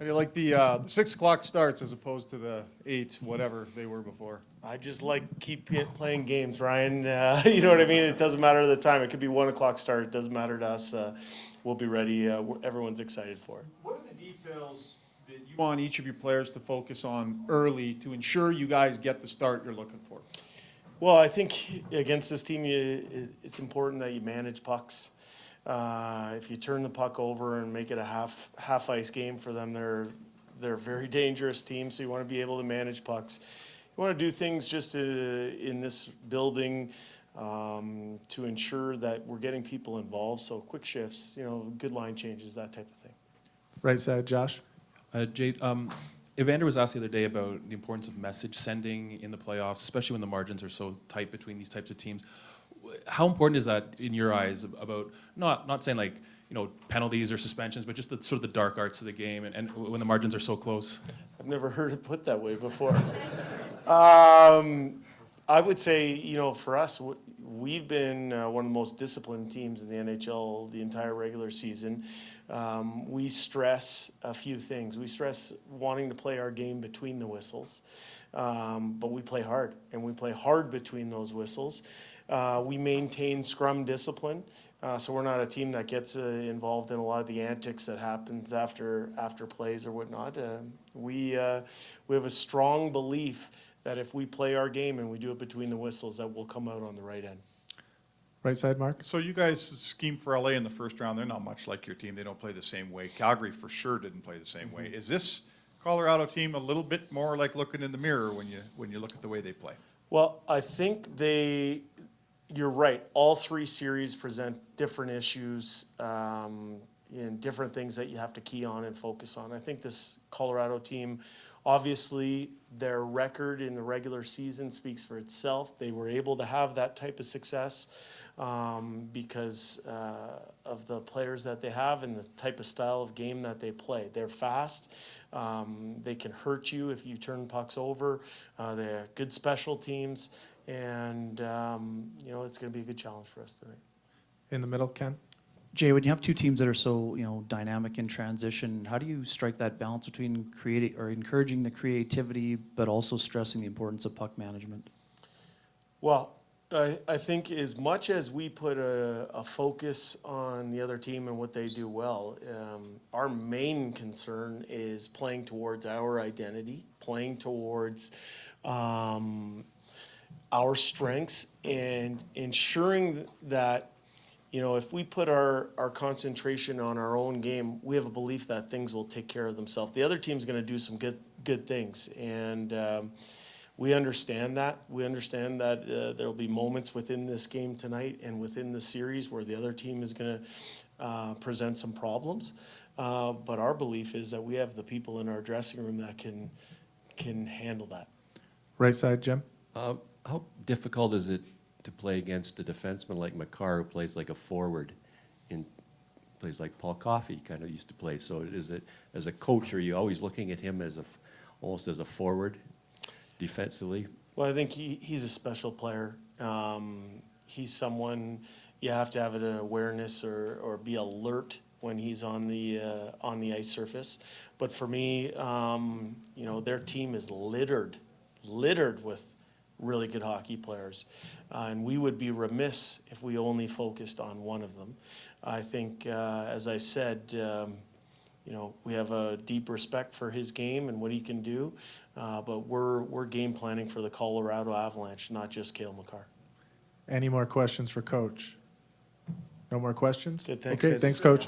How do you like the 6 o'clock starts as opposed to the 8, whatever they were before? I just like playing games, Ryan. You know what I mean? It doesn't matter the time. It could be 1 o'clock start. It doesn't matter to us. We'll be ready. Everyone's excited for it. What are the details that you want each of your players to focus on early to ensure you guys get the start you're looking for? Well, I think against this team, it's important that you manage pucks. If you turn the puck over and make it a half ice game for them, they're a very dangerous team. So you want to be able to manage pucks. You want to do things just in this building to ensure that we're getting people involved. So quick shifts, good line changes, that type of thing. Right side, Josh. Jade, Evander was asked the other day about the importance of message sending in the playoffs, especially when the margins are so tight between these types of teams. How important is that in your eyes about not saying like penalties or suspensions, but just the sort of the dark arts of the game and when the margins are so close? I've never heard it put that way before. I would say, for us, we've been one of the most disciplined teams in the NHL the entire regular season. We stress a few things. We stress wanting to play our game between the whistles, but we play hard, and we play hard between those whistles. We maintain scrum discipline, so we're not a team that gets involved in a lot of the antics that happens after plays or whatnot. We have a strong belief that if we play our game and we do it between the whistles, that we'll come out on the right end. Right side, Mark. So you guys scheme for LA in the first round. They're not much like your team. They don't play the same way. Calgary for sure didn't play the same way. Is this Colorado team a little bit more like looking in the mirror when you look at the way they play? Well, I think you're right. All three series present different issues and different things that you have to key on and focus on. I think this Colorado team, obviously, their record in the regular season speaks for itself. They were able to have that type of success because of the players that they have and the type of style of game that they play. They're fast. They can hurt you if you turn pucks over. They have good special teams. And, it's going to be a good challenge for us tonight. In the middle, Ken. Jay, when you have two teams that are so dynamic in transition, how do you strike that balance between creating or encouraging the creativity, but also stressing the importance of puck management? Well, I think as much as we put a focus on the other team and what they do well, our main concern is playing towards our identity, playing towards our strengths, and ensuring that if we put our concentration on our own game, we have a belief that things will take care of themselves. The other team's going to do some good things, and we understand that. We understand that there will be moments within this game tonight and within the series where the other team is going to present some problems. But our belief is that we have the people in our dressing room that can handle that. Right side, Jim. How difficult is it to play against a defenseman like Makar, who plays like a forward, plays like Paul Coffey kind of used to play? So is it, as a coach, are you always looking at him as almost as a forward defensively? Well, I think he's a special player. He's someone you have to have an awareness or be alert when he's on the ice surface. But for me, their team is littered with really good hockey players. And we would be remiss if we only focused on one of them. I think, as I said, we have a deep respect for his game and what he can do, but we're game planning for the Colorado Avalanche, not just Cale Makar. Any more questions for Coach? No more questions? Good, thanks, Okay, guys. thanks, Coach.